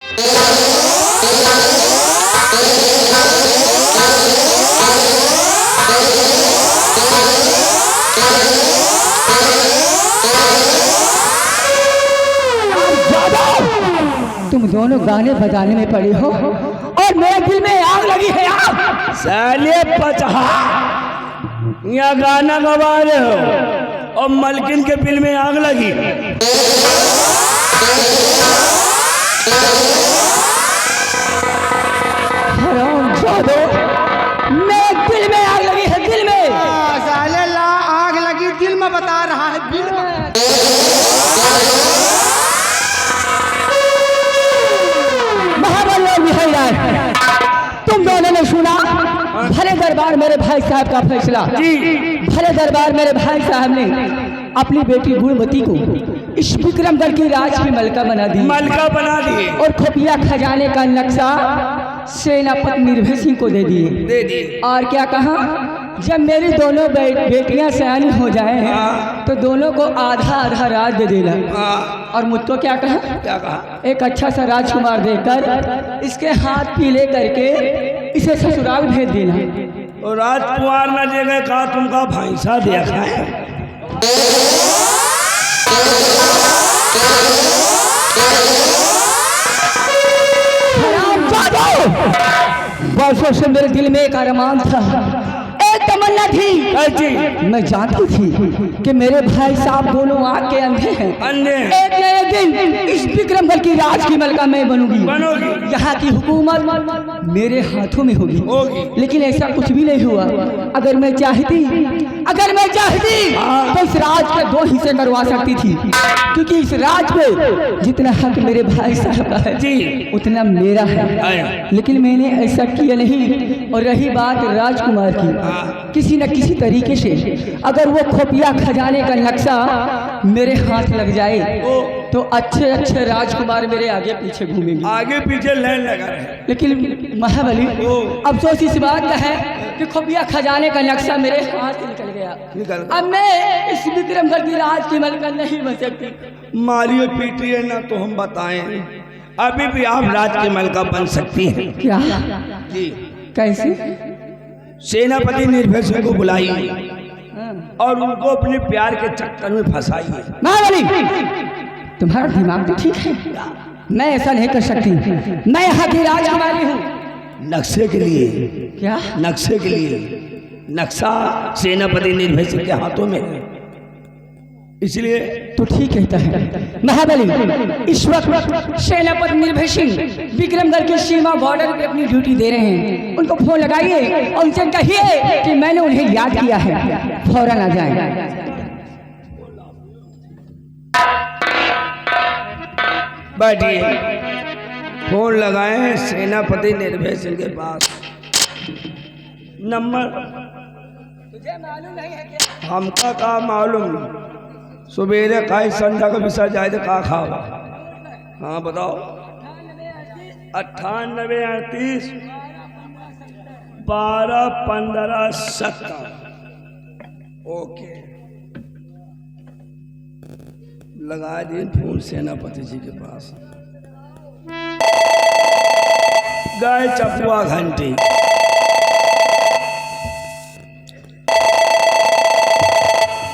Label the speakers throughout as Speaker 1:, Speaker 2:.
Speaker 1: तुम दोनों गाने बजाने में पड़ी हो और मेरे दिल में आग लगी है। आग
Speaker 2: साले पचहा यहाँ गाना गवा रहे हो और मलकिन के दिल में आग लगी।
Speaker 1: हरामजादो, मेरे दिल में आग लगी है, दिल में।
Speaker 3: साले ला आग लगी दिल में, बता रहा है दिल में।
Speaker 1: तुम दोनों ने सुना भले दरबार मेरे भाई साहब का फैसला। भले दरबार मेरे भाई साहब ने अपनी बेटी गुणवती को इस विक्रमगढ़ की राज की मलका बना दी और खुफिया खजाने का नक्शा सेनापति निर्भय सिंह को दे दिए। और क्या कहा, जब मेरी दोनों बेटियां सयानी हो जाए तो दोनों को आधा आधा राज दे देना। और मुझको क्या कहा, एक अच्छा सा राजकुमार देकर इसके हाथ पीले करके इसे ससुराल भेज देना।
Speaker 2: और राजकुमार न देगा कहा तुमका भैंसा देखा है।
Speaker 1: वर्षों से मेरे दिल में एक अरमान था, एक तमन्ना थी। मैं जानती थी कि मेरे भाई साहब दोनों आग के अंधे हैं। एक न एक दिन इस विक्रमगढ़ की राज की मलका मैं बनूंगी। यहाँ की हुकूमत मेरे हाथों में होगी। लेकिन ऐसा कुछ भी नहीं हुआ। अगर मैं चाहती तो इस राज के 2 हिस्से करवा सकती थी, क्योंकि इस राज पे जितना हक मेरे भाई साहब का है उतना मेरा है। लेकिन मैंने ऐसा किया नहीं। और रही बात राजकुमार की, किसी न किसी तरीके से अगर वो खुफिया खजाने का नक्शा मेरे हाथ लग जाए तो अच्छे अच्छे राजकुमार मेरे आगे पीछे घूमेंगे,
Speaker 2: आगे पीछे लाइन लगा रहे।
Speaker 1: लेकिन महाबली, अफसोस इस बात का है कि खुफिया खजाने का नक्शा मेरे हाथ से निकल गया। अब मैं इस विक्रमगढ़ की राज की मलका नहीं बन सकती।
Speaker 2: मारिए पीटिए ना तो हम बताएं, अभी भी आप राज की मलका बन सकती हैं।
Speaker 1: क्या
Speaker 2: जी,
Speaker 1: कैसे?
Speaker 2: सेनापति निर्भय सिंह को बुलाइए और उनको अपने प्यार के चक्कर में फंसाइए।
Speaker 1: महाबली, तुम्हारा दिमाग तो ठीक है, मैं ऐसा नहीं कर सकती। मैं यहाँ की राजकुमारी हूँ।
Speaker 2: नक्शे के लिए
Speaker 1: क्या?
Speaker 2: नक्शे के लिए नक्शा सेनापति निर्भय सिंह के हाथों में है, इसलिए
Speaker 1: तो ठीक कहता है। महाबली, इस वक्त सेनापति निर्भय सिंह विक्रमगढ़ की सीमा बॉर्डर पे अपनी ड्यूटी दे रहे हैं। उनको फोन लगाइए और उनसे कहिए कि मैंने उन्हें याद किया है, फौरन आ जाए।
Speaker 2: बैठिए, फोन लगाएं सेनापति निर्भय सिंह के पास। नंबर
Speaker 1: तुझे मालूम नहीं है क्या?
Speaker 2: हमका का मालूम, सुबेरे खाई संध्या का विषय जाए तो का खाओ। हाँ बताओ। 98 38 12 15 17। ओके, लगा दिए फोन सेनापति जी के पास। गए चपुआ घंटी।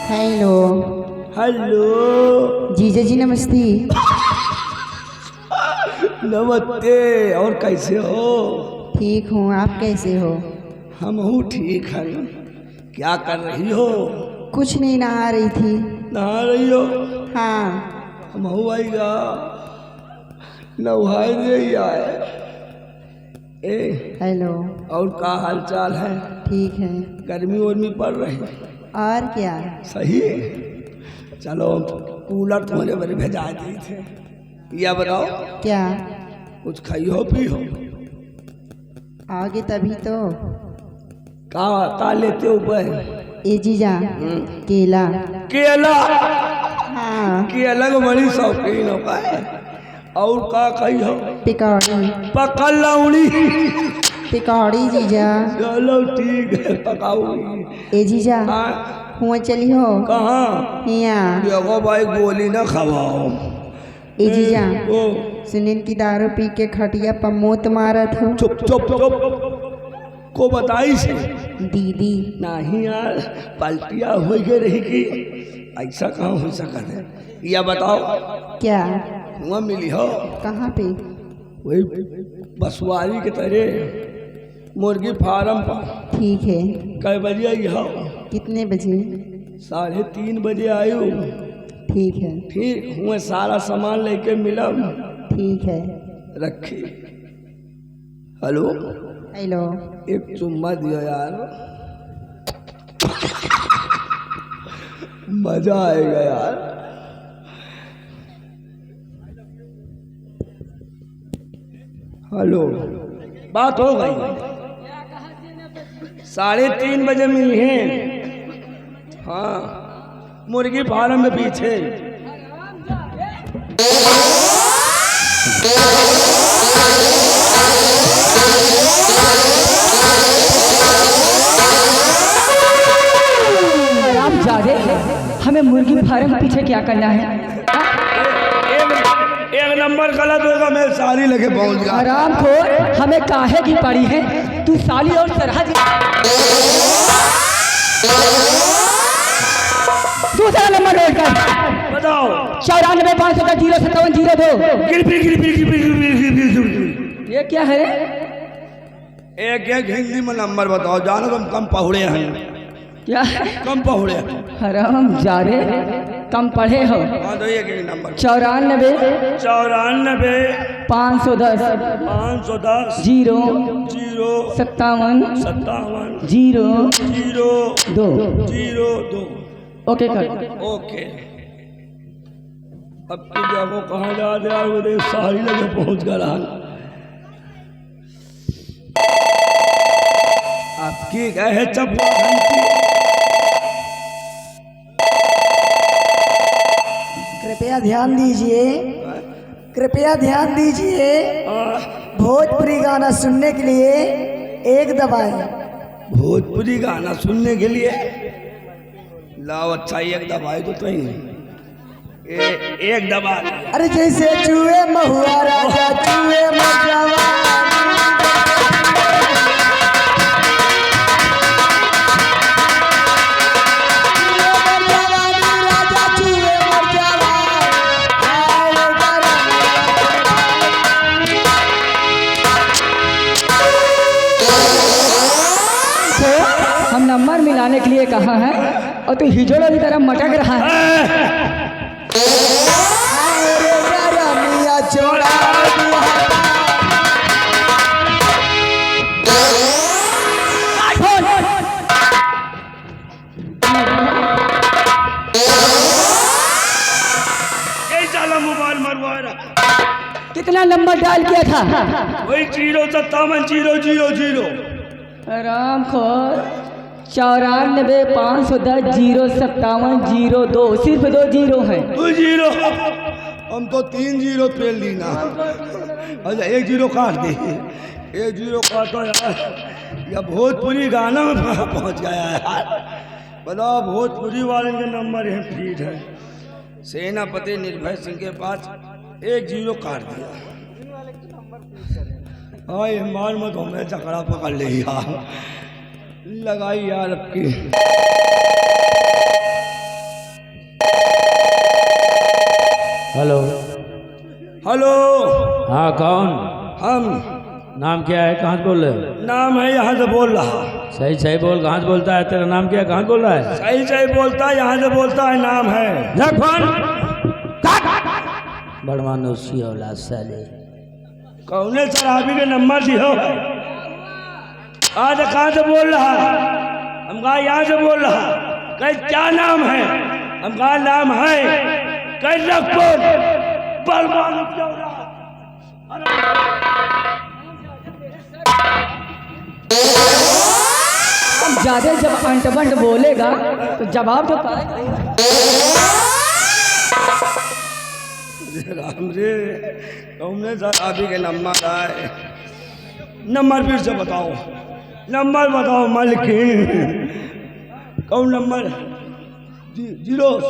Speaker 4: हेलो
Speaker 2: हेलो
Speaker 4: जीजा जी, नमस्ते।
Speaker 2: नमस्ते, और कैसे हो?
Speaker 4: ठीक हूँ, आप कैसे हो?
Speaker 2: हम हूँ ठीक है। क्या कर रही हो?
Speaker 4: कुछ नहीं, नहा रही थी।
Speaker 2: नहा रही हो?
Speaker 4: हाँ।
Speaker 2: हम हूँ आएगा नहाए नहीं आए।
Speaker 4: हेलो,
Speaker 2: और का हाल चाल है?
Speaker 4: ठीक है।
Speaker 2: गर्मी वर्मी पड़ रही?
Speaker 4: और क्या?
Speaker 2: सही है। चलो, कूलर तुम्हारे बड़े भेजा दिए थे। या बताओ,
Speaker 4: क्या?
Speaker 2: कुछ खाई हो पी हो?
Speaker 4: आओगे तभी तो।
Speaker 2: का लेते हो पर?
Speaker 4: ए जीजा, केला।
Speaker 2: केला?
Speaker 4: हाँ।
Speaker 2: केला को बड़ी शौकीन हो का है। और का खाई हो?
Speaker 4: पिकौड़ी।
Speaker 2: पकड़ लौड़ी।
Speaker 4: पिकौड़ी जीजा।
Speaker 2: चलो ठीक है, पकाओ।
Speaker 4: ए जीजा, हुआ चली हो?
Speaker 2: कहाँ?
Speaker 4: यहाँ।
Speaker 2: देखो भाई, गोली ना खवाओ।
Speaker 4: ए जीजा,
Speaker 2: ओ
Speaker 4: सुनील की दारू पी के खटिया पर मोत मारत हो।
Speaker 2: चुप चुप चुप को बताई से
Speaker 4: दीदी
Speaker 2: नहीं यार पलटिया हो गई रहेगी ऐसा कहाँ हो सकता है। या बताओ
Speaker 4: क्या
Speaker 2: वहाँ मिली हो
Speaker 4: कहाँ पे?
Speaker 2: वही बसवारी के तरह मुर्गी फार्म पर।
Speaker 4: ठीक है,
Speaker 2: कै बजे आई हो?
Speaker 4: कितने बजे?
Speaker 2: 3:30 बजे आई हो।
Speaker 4: ठीक है।
Speaker 2: ठीक हुए सारा सामान लेके मिलब।
Speaker 4: ठीक है।
Speaker 2: रखी। Hello
Speaker 4: hello.
Speaker 2: एक चुम्मा दियो यार मजा आएगा यार। हेलो बात हो गई। 3:30 बजे मिली है। हाँ मुर्गी फार्म में पीछे।
Speaker 1: आप जादे हमें मुर्गी फार्म के पीछे क्या करना है?
Speaker 2: एक नंबर गलत होगा मैं साली लगे पहुंच गया।
Speaker 1: आराम खोर हमें काहे की पड़ी है? तू साली और सरहद दूसरा नंबर नोट कर।
Speaker 2: बताओ
Speaker 1: 94 500 057 02। ये क्या है?
Speaker 2: एक हिंदी में नंबर बताओ। जानो तुम कम पहुड़े हैं।
Speaker 1: क्या है?
Speaker 2: कम पहुड़े हैं।
Speaker 1: हराम जादे कम पढ़े हो।
Speaker 2: हाँ तो एक नंबर
Speaker 1: 94 510 0 57 02। ओके कर।
Speaker 2: ओके अब की जगह कहाँ जा रहे यार? वो सारी लगे पहुंच गया। आपकी है चप्पा
Speaker 5: कृपया ध्यान दीजिए, कृपया ध्यान दीजिए। भोजपुरी गाना सुनने के लिए एक दबाएं।
Speaker 2: भोजपुरी गाना सुनने के लिए लाओ। अच्छा एक दबाई तो एक दबा।
Speaker 5: अरे जैसे चूहे महुआ राजा चूहे मजावा।
Speaker 1: हम नंबर मिलाने के लिए कहा है और तू हिजोड़ा की तरह मटक रहा है।
Speaker 2: मोबाइल मरवा रहा।
Speaker 1: कितना नंबर डायल किया था?
Speaker 2: वही 057
Speaker 1: आराम खोर 94 510 057 02। सिर्फ 2 जीरो हैं।
Speaker 2: 2 जीरो। हम तो 3 जीरो फेल दी ना। अच्छा 1 जीरो काट दे। 1 जीरो काटो यार। या भोजपुरी गाना में पहुंच गया यार। बताओ भोजपुरी वाले के नंबर है फीट है। सेनापति निर्भय सिंह के पास 1 जीरो काट दिया। हाँ ये मार मत हमें चकड़ा पकड़ ले यार। लगाई यार अब की।
Speaker 6: हेलो
Speaker 2: हेलो
Speaker 6: हाँ कौन?
Speaker 2: हम।
Speaker 6: नाम क्या है? कहाँ से बोल रहे हो?
Speaker 2: नाम है यहाँ से बोल रहा।
Speaker 6: सही सही बोल। कहाँ से बोलता है? तेरा नाम क्या है? कहाँ से बोल रहा है?
Speaker 2: सही सही बोलता है। यहाँ से बोलता है। नाम है
Speaker 6: बड़मानुसी औलाद साले।
Speaker 2: कौने शराबी के नंबर दियो? आज कहाँ से बोल रहा? हम कहा यहाँ से बोल रहा। कहीं क्या नाम है? हम कहा नाम है कहीं रखपुर
Speaker 1: ज्यादा जब अंटबंट बोलेगा तो जवाब तो पाएगा।
Speaker 2: राम रे तुमने शराबी के नंबर आए। नंबर फिर से बताओ। नंबर बताओ मालिकिन। कौन नंबर? 0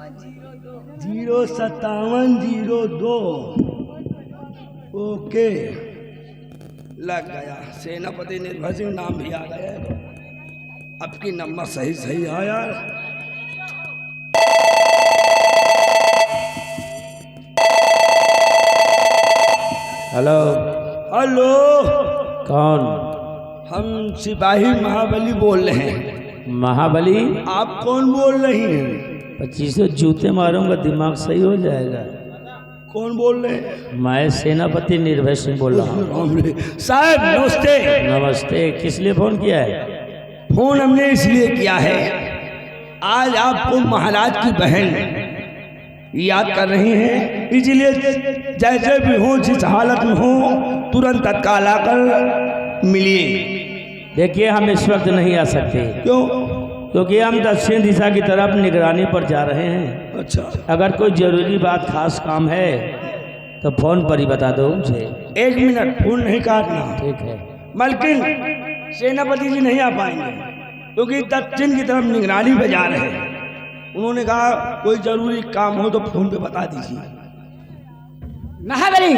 Speaker 2: 05702। ओके, लग गया। सेनापति निर्भय सिंह नाम भी आ गया। अब की नंबर सही सही है यार।
Speaker 6: हेलो।
Speaker 2: हेलो,
Speaker 6: कौन?
Speaker 2: हम सिपाही महाबली बोल रहे हैं।
Speaker 6: महाबली?
Speaker 2: आप कौन बोल रही हैं?
Speaker 6: 25 जूते मारूंगा, दिमाग सही हो जाएगा।
Speaker 2: कौन बोल रहे हैं?
Speaker 6: मैं सेनापति निर्भय सिंह बोल रहा हूँ।
Speaker 2: साहब नमस्ते।
Speaker 6: नमस्ते। किस लिए फोन किया है?
Speaker 2: फोन हमने इसलिए किया है, आज आपको महाराज की बहन याद कर रही हैं, इसलिए जैसे भी हो, जिस हालत में हो, तुरंत तत्काल आकर मिलिए।
Speaker 6: देखिए, हम इस वक्त नहीं आ सकते।
Speaker 2: क्यों?
Speaker 6: क्योंकि हम दक्षिण दिशा की तरफ निगरानी पर जा रहे हैं।
Speaker 2: अच्छा,
Speaker 6: अगर कोई जरूरी बात, खास काम है तो फोन पर ही बता दो मुझे।
Speaker 2: 1 मिनट, फोन नहीं काटना।
Speaker 6: ठीक है।
Speaker 2: मलकिन, सेनापति जी नहीं आ पाएंगे क्योंकि दक्षिण की तरफ निगरानी पे जा रहे हैं। उन्होंने कहा कोई जरूरी काम हो तो फोन पे बता दीजिए।
Speaker 1: महाबली,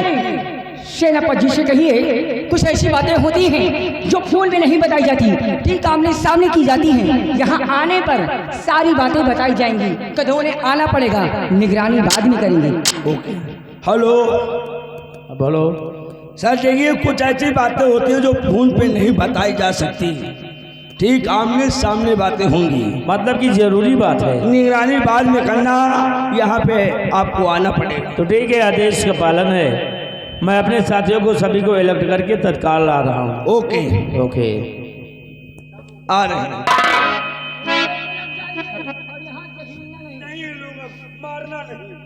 Speaker 1: सेनापति जी से कहिए कुछ ऐसी बातें होती हैं जो फोन में नहीं बताई जाती, ठीक आमने सामने की जाती हैं। यहाँ आने पर सारी बातें बताई जाएंगी। कदों ने आना पड़ेगा, निगरानी बाद में करेंगे।
Speaker 2: ओके। हेलो।
Speaker 6: बोलो।
Speaker 2: सर देखिए, कुछ ऐसी बातें होती हैं जो फोन पे नहीं बताई जा सकती, ठीक आमने सामने बातें होंगी।
Speaker 6: मतलब कि जरूरी बात है।
Speaker 2: निगरानी बाद में करना, यहाँ पे आपको आना पड़ेगा।
Speaker 6: तो ठीक है, आदेश का पालन है। मैं अपने साथियों को सभी को अलर्ट करके तत्काल आ रहा हूँ।
Speaker 2: Okay
Speaker 6: okay.
Speaker 2: आ रहे हैं। मारना नहीं।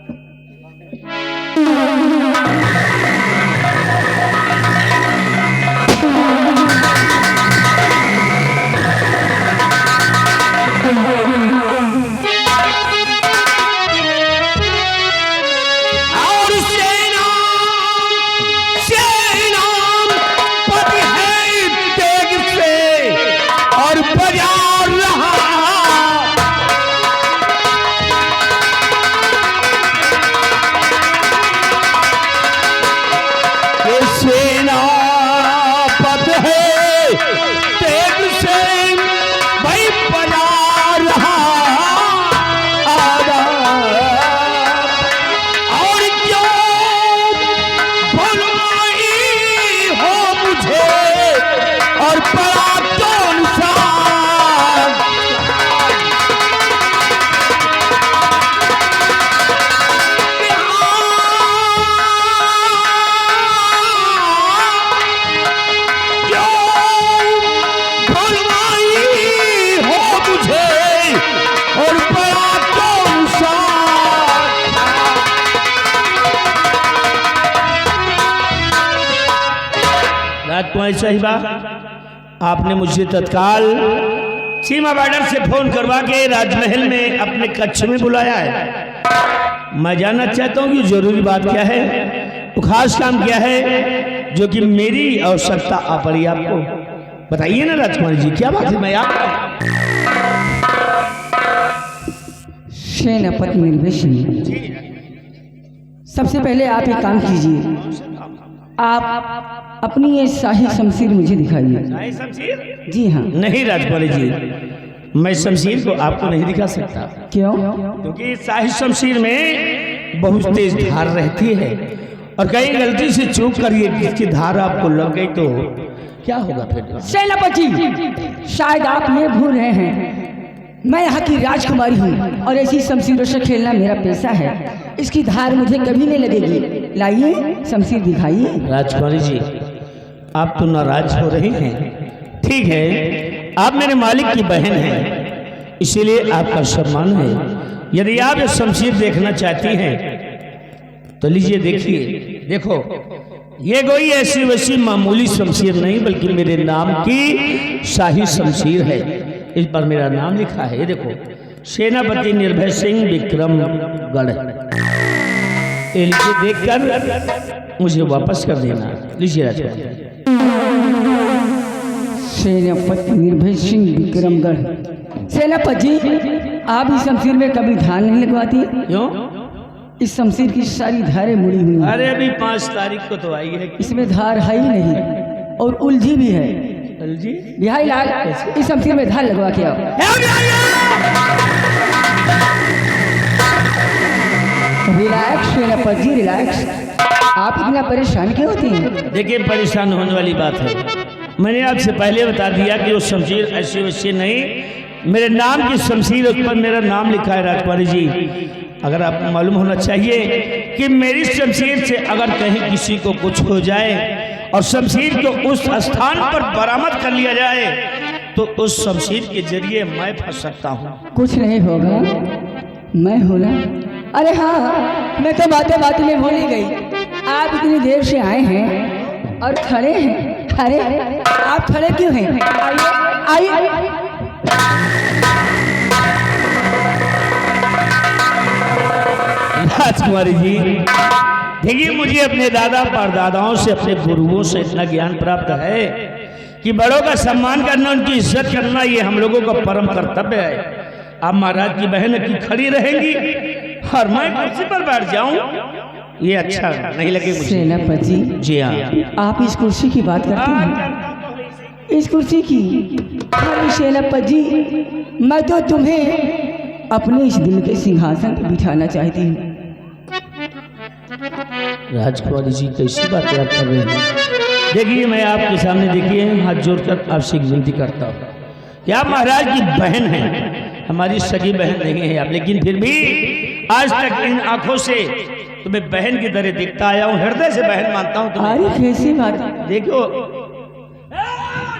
Speaker 6: राजकुमारी साहिबा, आपने मुझे तत्काल सीमा बॉर्डर से फोन करवा के राजमहल में अपने कक्ष में बुलाया है। मैं जानना चाहता हूँ कि जरूरी बात क्या है, तो खास काम क्या है जो कि मेरी आवश्यकता आ पड़ी आपको। बताइए ना राजकुमारी जी, क्या बात है? मैं आप
Speaker 1: सेनापति निर्भय सिंह, सबसे पहले आप एक काम कीजिए, आप अपनी ये शाही शमशीर मुझे दिखाइए।
Speaker 6: शमशीर?
Speaker 1: जी हाँ।
Speaker 6: नहीं राजकुमारी जी, मैं शमशीर को आपको नहीं दिखा सकता।
Speaker 1: क्यों?
Speaker 6: क्योंकि शाही शमशीर में बहुत तेज धार रहती है और कहीं गलती से चूक कर ये इसकी धार आपको लग गई तो क्या होगा फिर?
Speaker 1: सेनापति, शायद आप ये भूल रहे हैं, मैं यहाँ की राजकुमारी हूँ और ऐसी शमशीरों से खेलना मेरा पेशा है। इसकी धार मुझे कभी नहीं लगेगी। लाइए शमशीर दिखाइए।
Speaker 6: राजकुमारी जी, आप तो नाराज हो रहे हैं। ठीक है, आप मेरे मालिक की बहन हैं, इसीलिए आपका सम्मान है। यदि आप ये शमशीर देखना चाहती हैं तो लीजिए, देखिए। देखो, ये कोई ऐसी वैसी मामूली शमशीर नहीं, बल्कि मेरे नाम की शाही शमशीर है। इस पर मेरा नाम लिखा है, ये देखो, सेनापति निर्भय सिंह विक्रमगढ़। ये लीजिए, देखकर मुझे वापस कर देना। लीजिए राजकुमार।
Speaker 1: सेनापति निर्भय सिंह विक्रमगढ़। सेनापति जी, आप इस शमशीर में कभी धान नहीं लगवाती?
Speaker 6: क्यों?
Speaker 1: इस शमशीर की सारी धारें मुड़ी हुई हैं।
Speaker 6: अरे अभी 5 तारीख को तो आई है।
Speaker 1: इसमें धार है ही नहीं और उलझी भी है।
Speaker 6: जी
Speaker 1: बिहारी लाल, इस शमशीर में धार लगवा के आओ। रिलैक्स सेनापति जी, रिलैक्स। आप इतना परेशान क्यों होती हैं?
Speaker 6: देखिए, परेशान होने वाली बात है। मैंने आपसे पहले बता दिया कि वो शमशीर ऐसी वैसी नहीं, मेरे नाम की शमशीर, उस पर मेरा नाम लिखा है राजकुमारी जी। अगर आपको मालूम होना चाहिए कि मेरी शमशीर से अगर कहीं किसी को कुछ हो जाए और शमशीर को उस स्थान पर बरामद कर लिया जाए तो उस शमशीर के जरिए मैं फंस सकता हूँ।
Speaker 1: कुछ नहीं होगा, मैं हूँ ना। अरे हाँ, मैं तो बातें बातें में भूल ही गई। आप इतनी देर से आए हैं और खड़े हैं। अरे आप खड़े क्यों हैं? आइए आइए।
Speaker 6: राजकुमारी जी, देखिए, मुझे अपने दादा परदादाओं से, अपने गुरुओं से इतना ज्ञान प्राप्त है कि बड़ों का सम्मान करना, उनकी इज्जत करना, ये हम लोगों का परम कर्तव्य है। आप महाराज की बहन की खड़ी रहेंगी और मैं कुर्सी पर बैठ जाऊं, ये अच्छा नहीं लगे मुझे।
Speaker 1: सेनापति जी,
Speaker 6: जी हाँ,
Speaker 1: आप इस कुर्सी की बात करते हैं? इस कुर्सी की? अरे सेनापति जी, मैं तो तुम्हें अपने इस दिल के सिंहासन पर बिठाना चाहती हूँ।
Speaker 6: राजकुमारी जी, कैसी बातें आप कर रहे हैं? देखिए, मैं आपके सामने, देखिए, हाथ जोड़कर आपसे एक विनती करता हूँ कि आप महाराज की बहन हैं, हमारी सगी बहन नहीं है आप, लेकिन फिर भी आज तक इन आंखों से तुम्हें बहन की तरह दिखता आया हूँ, हृदय से बहन मानता हूँ तुम्हें।
Speaker 1: अरे कैसी बात?
Speaker 6: देखो,